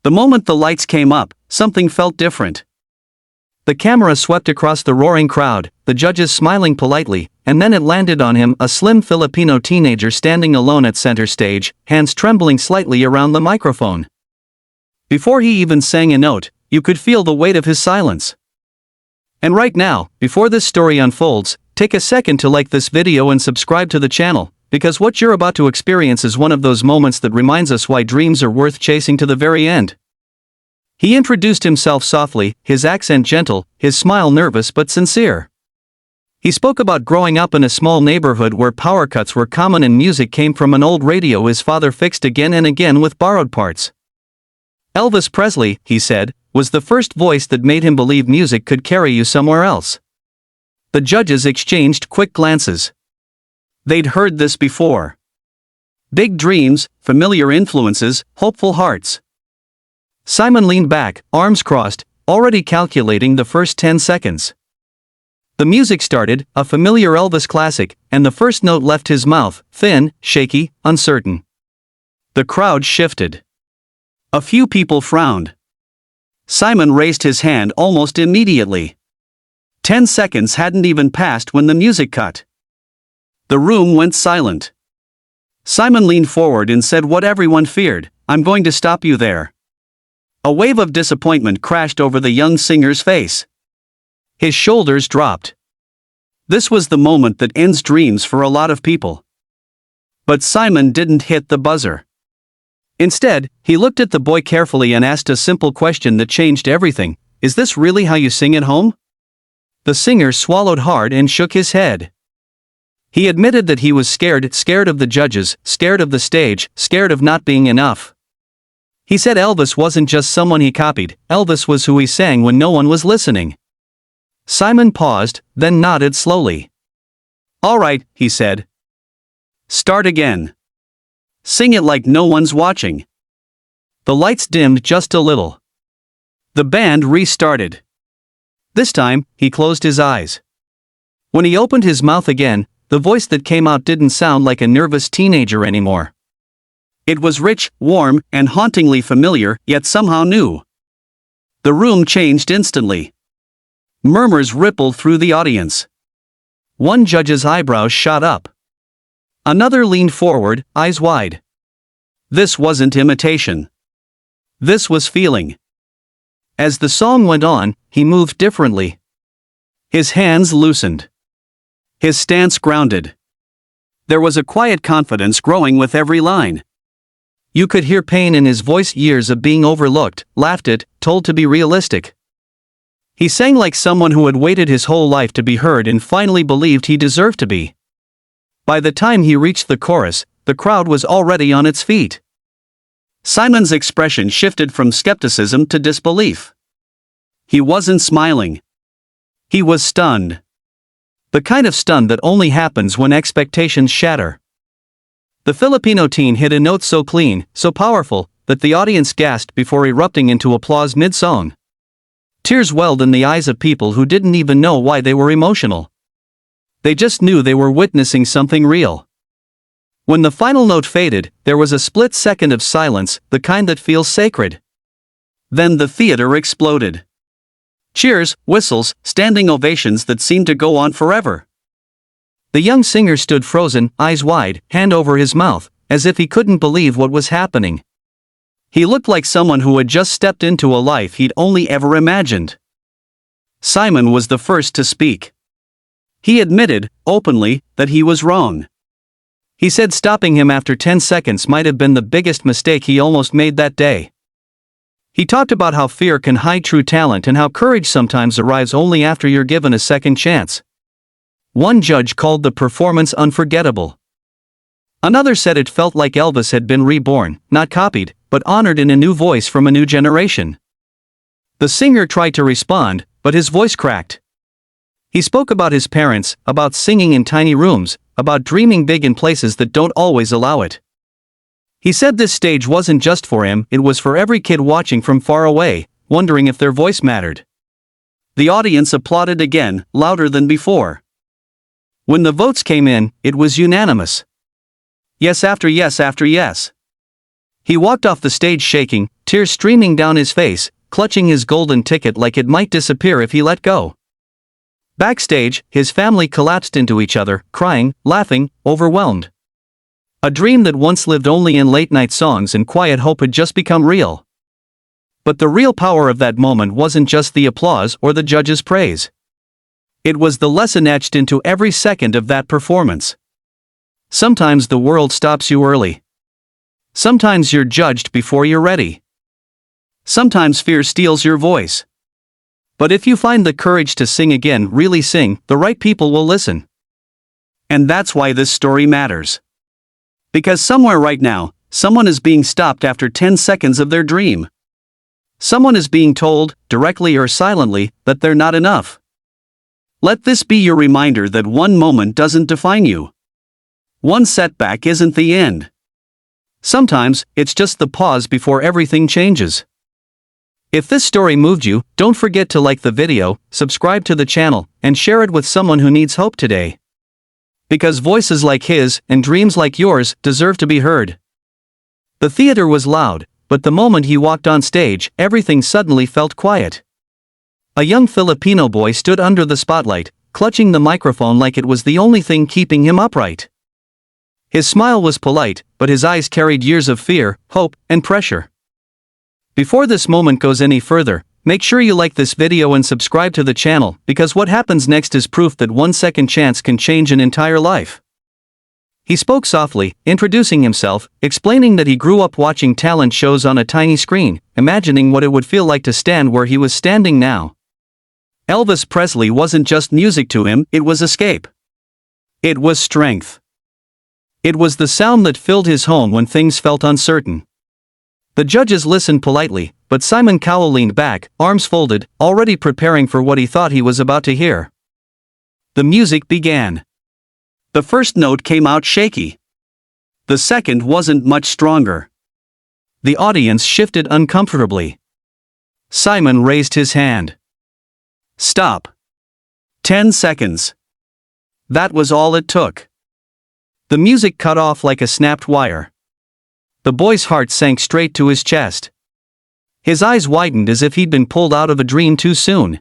The moment the lights came up, something felt different. The camera swept across the roaring crowd, the judges smiling politely, and then it landed on him, a slim Filipino teenager standing alone at center stage, hands trembling slightly around the microphone. Before he even sang a note, you could feel the weight of his silence. And right now, before this story unfolds, take a second to like this video and subscribe to the channel, because what you're about to experience is one of those moments that reminds us why dreams are worth chasing to the very end. He introduced himself softly, his accent gentle, his smile nervous but sincere. He spoke about growing up in a small neighborhood where power cuts were common and music came from an old radio his father fixed again and again with borrowed parts. Elvis Presley, he said, was the first voice that made him believe music could carry you somewhere else. The judges exchanged quick glances. They'd heard this before. Big dreams, familiar influences, hopeful hearts. Simon leaned back, arms crossed, already calculating the first 10 seconds. The music started, a familiar Elvis classic, and the first note left his mouth, thin, shaky, uncertain. The crowd shifted. A few people frowned. Simon raised his hand almost immediately. 10 seconds hadn't even passed when the music cut. The room went silent. Simon leaned forward and said what everyone feared, "I'm going to stop you there." A wave of disappointment crashed over the young singer's face. His shoulders dropped. This was the moment that ends dreams for a lot of people. But Simon didn't hit the buzzer. Instead, he looked at the boy carefully and asked a simple question that changed everything. "Is this really how you sing at home?" The singer swallowed hard and shook his head. He admitted that he was scared of the judges, scared of the stage, scared of not being enough. He said Elvis wasn't just someone he copied, Elvis was who he sang when no one was listening. Simon paused, then nodded slowly. "All right," he said. "Start again. Sing it like no one's watching." The lights dimmed just a little. The band restarted. This time, he closed his eyes. When he opened his mouth again, the voice that came out didn't sound like a nervous teenager anymore. It was rich, warm, and hauntingly familiar, yet somehow new. The room changed instantly. Murmurs rippled through the audience. One judge's eyebrows shot up. Another leaned forward, eyes wide. This wasn't imitation. This was feeling. As the song went on, he moved differently. His hands loosened. His stance grounded. There was a quiet confidence growing with every line. You could hear pain in his voice, years of being overlooked, laughed at, told to be realistic. He sang like someone who had waited his whole life to be heard and finally believed he deserved to be. By the time he reached the chorus, the crowd was already on its feet. Simon's expression shifted from skepticism to disbelief. He wasn't smiling. He was stunned. The kind of stun that only happens when expectations shatter. The Filipino teen hit a note so clean, so powerful, that the audience gasped before erupting into applause mid-song. Tears welled in the eyes of people who didn't even know why they were emotional. They just knew they were witnessing something real. When the final note faded, there was a split second of silence, the kind that feels sacred. Then the theater exploded. Cheers, whistles, standing ovations that seemed to go on forever. The young singer stood frozen, eyes wide, hand over his mouth, as if he couldn't believe what was happening. He looked like someone who had just stepped into a life he'd only ever imagined. Simon was the first to speak. He admitted, openly, that he was wrong. He said stopping him after 10 seconds might have been the biggest mistake he almost made that day. He talked about how fear can hide true talent and how courage sometimes arrives only after you're given a second chance. One judge called the performance unforgettable. Another said it felt like Elvis had been reborn, not copied, but honored in a new voice from a new generation. The singer tried to respond, but his voice cracked. He spoke about his parents, about singing in tiny rooms, about dreaming big in places that don't always allow it. He said this stage wasn't just for him, it was for every kid watching from far away, wondering if their voice mattered. The audience applauded again, louder than before. When the votes came in, it was unanimous. Yes after yes after yes. He walked off the stage shaking, tears streaming down his face, clutching his golden ticket like it might disappear if he let go. Backstage, his family collapsed into each other, crying, laughing, overwhelmed. A dream that once lived only in late-night songs and quiet hope had just become real. But the real power of that moment wasn't just the applause or the judges' praise. It was the lesson etched into every second of that performance. Sometimes the world stops you early. Sometimes you're judged before you're ready. Sometimes fear steals your voice. But if you find the courage to sing again, really sing, the right people will listen. And that's why this story matters. Because somewhere right now, someone is being stopped after 10 seconds of their dream. Someone is being told, directly or silently, that they're not enough. Let this be your reminder that one moment doesn't define you. One setback isn't the end. Sometimes, it's just the pause before everything changes. If this story moved you, don't forget to like the video, subscribe to the channel, and share it with someone who needs hope today. Because voices like his, and dreams like yours, deserve to be heard. The theater was loud, but the moment he walked on stage, everything suddenly felt quiet. A young Filipino boy stood under the spotlight, clutching the microphone like it was the only thing keeping him upright. His smile was polite, but his eyes carried years of fear, hope, and pressure. Before this moment goes any further, make sure you like this video and subscribe to the channel, because what happens next is proof that 1 second chance can change an entire life. He spoke softly, introducing himself, explaining that he grew up watching talent shows on a tiny screen, imagining what it would feel like to stand where he was standing now. Elvis Presley wasn't just music to him, it was escape. It was strength. It was the sound that filled his home when things felt uncertain. The judges listened politely, but Simon Cowell leaned back, arms folded, already preparing for what he thought he was about to hear. The music began. The first note came out shaky. The second wasn't much stronger. The audience shifted uncomfortably. Simon raised his hand. Stop. 10 seconds. That was all it took. The music cut off like a snapped wire. The boy's heart sank straight to his chest. His eyes widened as if he'd been pulled out of a dream too soon.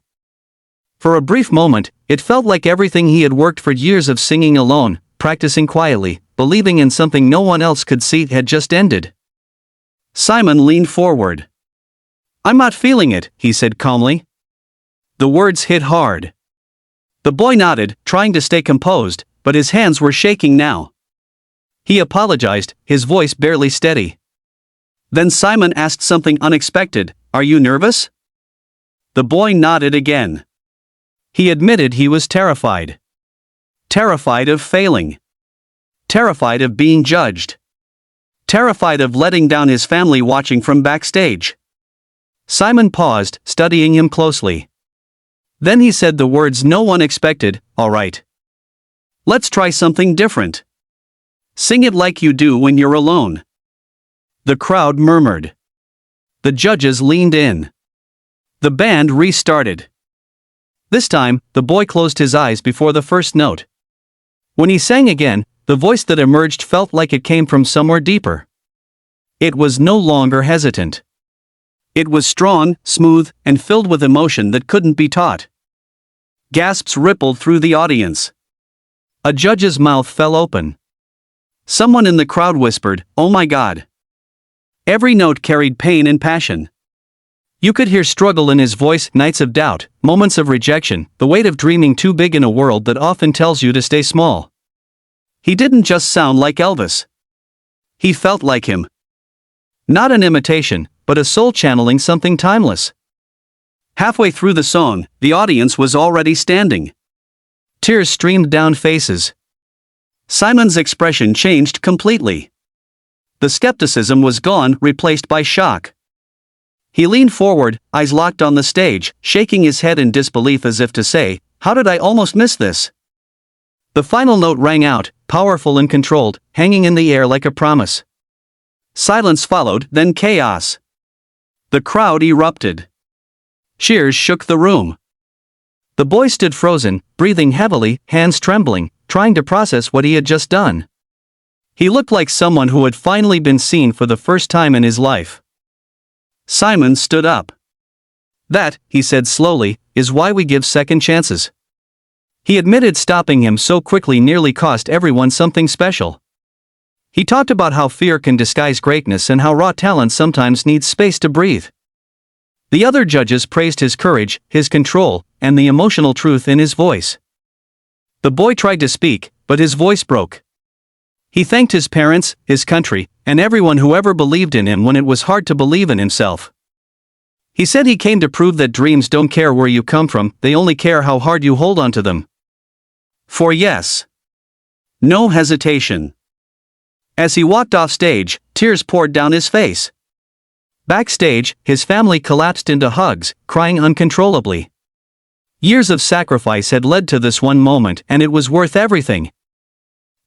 For a brief moment, it felt like everything he had worked for years of singing alone, practicing quietly, believing in something no one else could see had just ended. Simon leaned forward. "I'm not feeling it," he said calmly. The words hit hard. The boy nodded, trying to stay composed, but his hands were shaking now. He apologized, his voice barely steady. Then Simon asked something unexpected, "Are you nervous?" The boy nodded again. He admitted he was terrified. Terrified of failing. Terrified of being judged. Terrified of letting down his family watching from backstage. Simon paused, studying him closely. Then he said the words no one expected, "All right. Let's try something different. Sing it like you do when you're alone." The crowd murmured. The judges leaned in. The band restarted. This time, the boy closed his eyes before the first note. When he sang again, the voice that emerged felt like it came from somewhere deeper. It was no longer hesitant. It was strong, smooth, and filled with emotion that couldn't be taught. Gasps rippled through the audience. A judge's mouth fell open. Someone in the crowd whispered, "Oh my God." Every note carried pain and passion. You could hear struggle in his voice, nights of doubt, moments of rejection, the weight of dreaming too big in a world that often tells you to stay small. He didn't just sound like Elvis. He felt like him. Not an imitation, but a soul channeling something timeless. Halfway through the song, the audience was already standing. Tears streamed down faces. Simon's expression changed completely. The skepticism was gone, replaced by shock. He leaned forward, eyes locked on the stage, shaking his head in disbelief as if to say, "How did I almost miss this?" The final note rang out, powerful and controlled, hanging in the air like a promise. Silence followed, then chaos. The crowd erupted. Cheers shook the room. The boy stood frozen, breathing heavily, hands trembling, trying to process what he had just done. He looked like someone who had finally been seen for the first time in his life. Simon stood up. "That," he said slowly, "is why we give second chances." He admitted stopping him so quickly nearly cost everyone something special. He talked about how fear can disguise greatness and how raw talent sometimes needs space to breathe. The other judges praised his courage, his control, and the emotional truth in his voice. The boy tried to speak, but his voice broke. He thanked his parents, his country, and everyone who ever believed in him when it was hard to believe in himself. He said he came to prove that dreams don't care where you come from, they only care how hard you hold on to them. For yes. No hesitation. As he walked off stage, tears poured down his face. Backstage, his family collapsed into hugs, crying uncontrollably. Years of sacrifice had led to this one moment, and it was worth everything.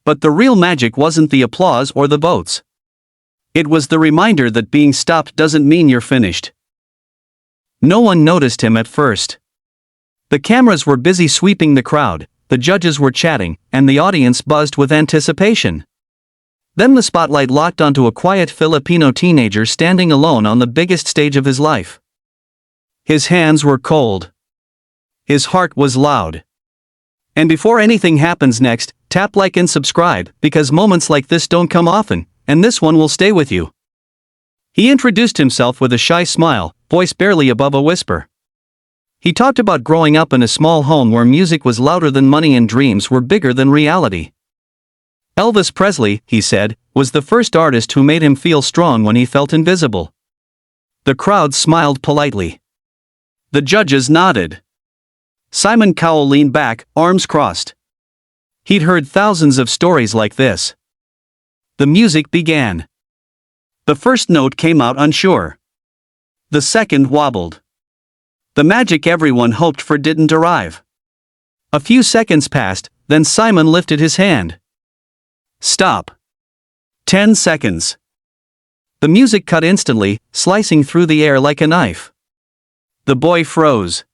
But the real magic wasn't the applause or the votes. It was the reminder that being stopped doesn't mean you're finished. No one noticed him at first. The cameras were busy sweeping the crowd, the judges were chatting, and the audience buzzed with anticipation. Then the spotlight locked onto a quiet Filipino teenager standing alone on the biggest stage of his life. His hands were cold. His heart was loud. And before anything happens next, tap like and subscribe, because moments like this don't come often, and this one will stay with you. He introduced himself with a shy smile, voice barely above a whisper. He talked about growing up in a small home where music was louder than money and dreams were bigger than reality. Elvis Presley, he said, was the first artist who made him feel strong when he felt invisible. The crowd smiled politely. The judges nodded. Simon Cowell leaned back, arms crossed. He'd heard thousands of stories like this. The music began. The first note came out unsure. The second wobbled. The magic everyone hoped for didn't arrive. A few seconds passed, then Simon lifted his hand. Stop. 10 seconds. The music cut instantly, slicing through the air like a knife. The boy froze.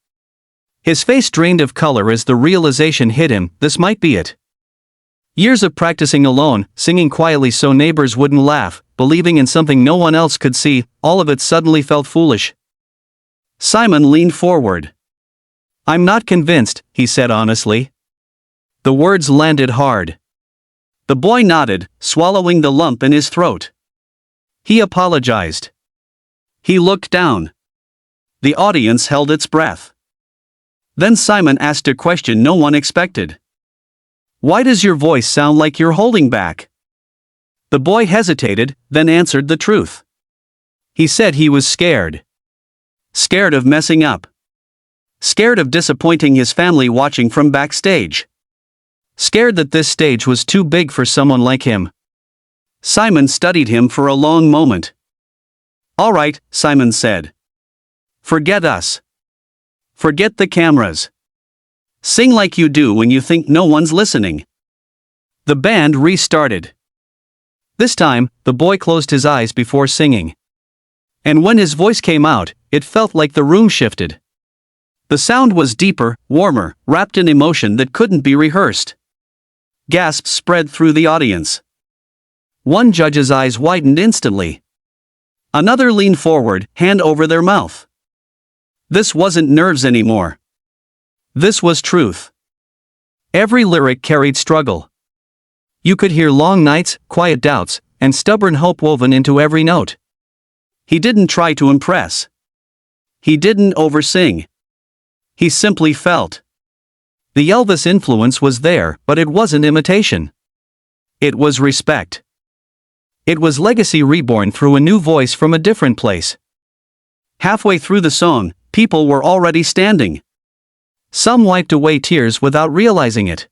His face drained of color as the realization hit him, this might be it. Years of practicing alone, singing quietly so neighbors wouldn't laugh, believing in something no one else could see, all of it suddenly felt foolish. Simon leaned forward. "I'm not convinced," he said honestly. The words landed hard. The boy nodded, swallowing the lump in his throat. He apologized. He looked down. The audience held its breath. Then Simon asked a question no one expected. "Why does your voice sound like you're holding back?" The boy hesitated, then answered the truth. He said he was scared. Scared of messing up. Scared of disappointing his family watching from backstage. Scared that this stage was too big for someone like him. Simon studied him for a long moment. "All right," Simon said. "Forget us. Forget the cameras. Sing like you do when you think no one's listening." The band restarted. This time, the boy closed his eyes before singing. And when his voice came out, it felt like the room shifted. The sound was deeper, warmer, wrapped in emotion that couldn't be rehearsed. Gasps spread through the audience. One judge's eyes widened instantly. Another leaned forward, hand over their mouth. This wasn't nerves anymore. This was truth. Every lyric carried struggle. You could hear long nights, quiet doubts, and stubborn hope woven into every note. He didn't try to impress. He didn't oversing. He simply felt. The Elvis influence was there, but it wasn't imitation. It was respect. It was legacy reborn through a new voice from a different place. Halfway through the song, people were already standing. Some wiped away tears without realizing it.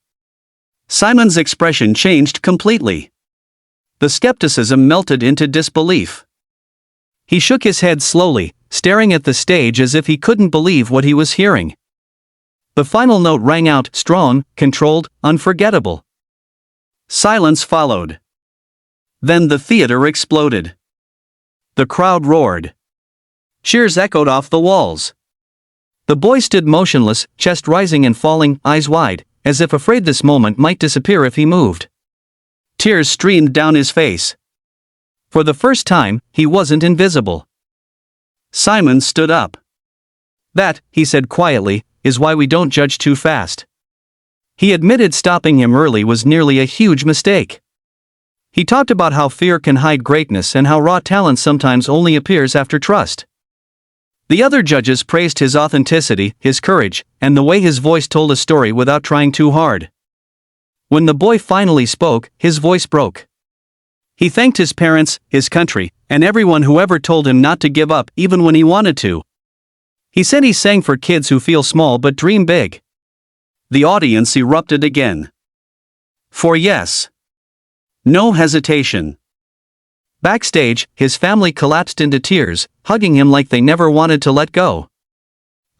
Simon's expression changed completely. The skepticism melted into disbelief. He shook his head slowly, staring at the stage as if he couldn't believe what he was hearing. The final note rang out, strong, controlled, unforgettable. Silence followed. Then the theater exploded. The crowd roared. Cheers echoed off the walls. The boy stood motionless, chest rising and falling, eyes wide, as if afraid this moment might disappear if he moved. Tears streamed down his face. For the first time, he wasn't invisible. Simon stood up. "That," he said quietly, "is why we don't judge too fast." He admitted stopping him early was nearly a huge mistake. He talked about how fear can hide greatness and how raw talent sometimes only appears after trust. The other judges praised his authenticity, his courage, and the way his voice told a story without trying too hard. When the boy finally spoke, his voice broke. He thanked his parents, his country, and everyone who ever told him not to give up even when he wanted to. He said he sang for kids who feel small but dream big. The audience erupted again. For yes. No hesitation. Backstage, his family collapsed into tears, hugging him like they never wanted to let go.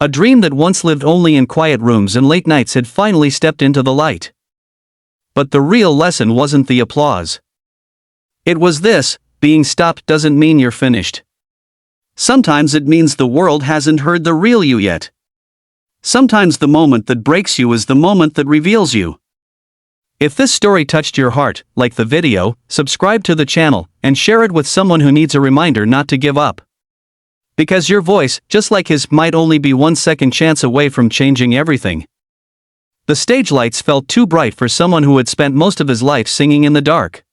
A dream that once lived only in quiet rooms and late nights had finally stepped into the light. But the real lesson wasn't the applause. It was this: being stopped doesn't mean you're finished. Sometimes it means the world hasn't heard the real you yet. Sometimes the moment that breaks you is the moment that reveals you. If this story touched your heart, like the video, subscribe to the channel, and share it with someone who needs a reminder not to give up. Because your voice, just like his, might only be one second chance away from changing everything. The stage lights felt too bright for someone who had spent most of his life singing in the dark.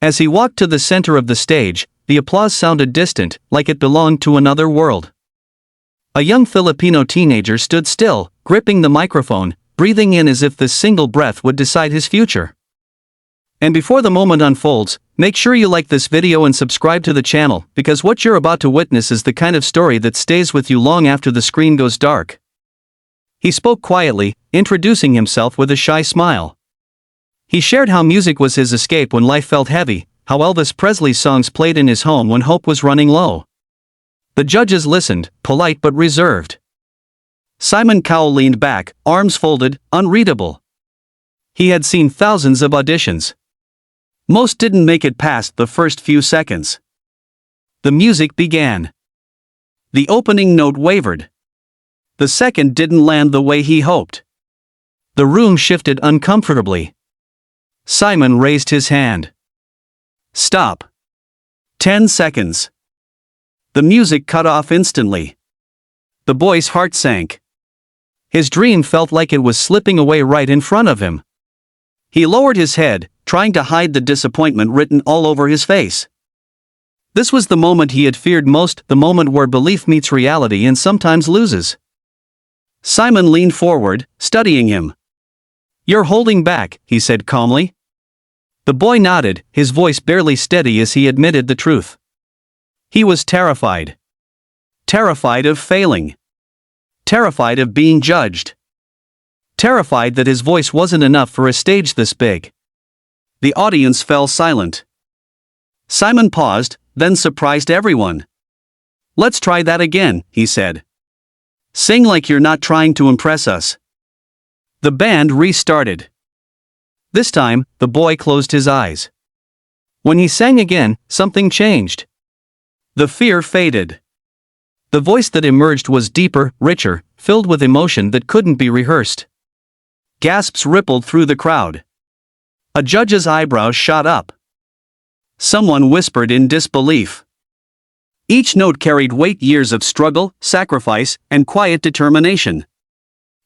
As he walked to the center of the stage, the applause sounded distant, like it belonged to another world. A young Filipino teenager stood still, gripping the microphone, breathing in as if this single breath would decide his future. And before the moment unfolds, make sure you like this video and subscribe to the channel, because what you're about to witness is the kind of story that stays with you long after the screen goes dark. He spoke quietly, introducing himself with a shy smile. He shared how music was his escape when life felt heavy, how Elvis Presley's songs played in his home when hope was running low. The judges listened, polite but reserved. Simon Cowell leaned back, arms folded, unreadable. He had seen thousands of auditions. Most didn't make it past the first few seconds. The music began. The opening note wavered. The second didn't land the way he hoped. The room shifted uncomfortably. Simon raised his hand. "Stop." 10 seconds. The music cut off instantly. The boy's heart sank. His dream felt like it was slipping away right in front of him. He lowered his head, trying to hide the disappointment written all over his face. This was the moment he had feared most, the moment where belief meets reality and sometimes loses. Simon leaned forward, studying him. "You're holding back," he said calmly. The boy nodded, his voice barely steady as he admitted the truth. He was terrified. Terrified of failing. Terrified of being judged. Terrified that his voice wasn't enough for a stage this big. The audience fell silent. Simon paused, then surprised everyone. "Let's try that again," he said. "Sing like you're not trying to impress us." The band restarted. This time, the boy closed his eyes. When he sang again, something changed. The fear faded. The voice that emerged was deeper, richer, filled with emotion that couldn't be rehearsed. Gasps rippled through the crowd. A judge's eyebrows shot up. Someone whispered in disbelief. Each note carried weight: years of struggle, sacrifice, and quiet determination.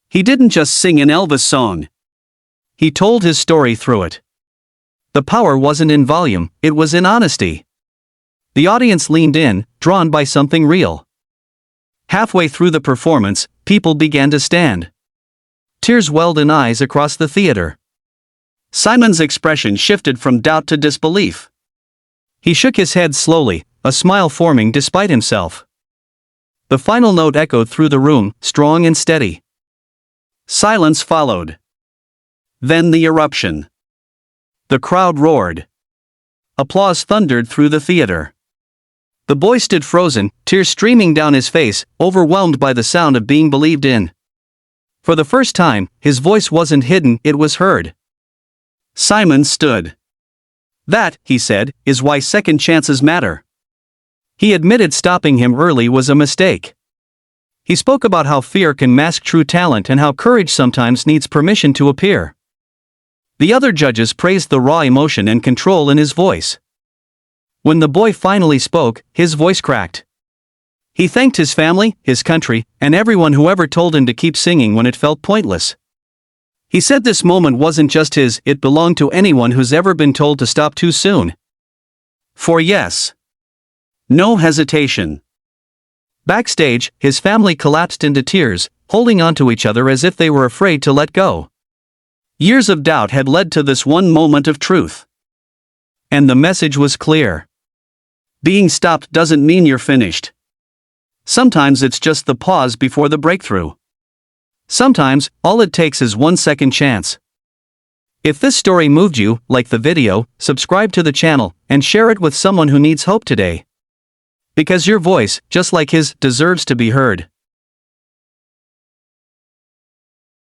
He didn't just sing an Elvis song. He told his story through it. The power wasn't in volume, it was in honesty. The audience leaned in, drawn by something real. Halfway through the performance, people began to stand. Tears welled in eyes across the theater. Simon's expression shifted from doubt to disbelief. He shook his head slowly, a smile forming despite himself. The final note echoed through the room, strong and steady. Silence followed. Then the eruption. The crowd roared. Applause thundered through the theater. The boy stood frozen, tears streaming down his face, overwhelmed by the sound of being believed in. For the first time, his voice wasn't hidden, it was heard. Simon stood. "That," he said, "is why second chances matter." He admitted stopping him early was a mistake. He spoke about how fear can mask true talent and how courage sometimes needs permission to appear. The other judges praised the raw emotion and control in his voice. When the boy finally spoke, his voice cracked. He thanked his family, his country, and everyone who ever told him to keep singing when it felt pointless. He said this moment wasn't just his, it belonged to anyone who's ever been told to stop too soon. For yes. No hesitation. Backstage, his family collapsed into tears, holding onto each other as if they were afraid to let go. Years of doubt had led to this one moment of truth. And the message was clear. Being stopped doesn't mean you're finished. Sometimes it's just the pause before the breakthrough. Sometimes, all it takes is one second chance. If this story moved you, like the video, subscribe to the channel, and share it with someone who needs hope today. Because your voice, just like his, deserves to be heard.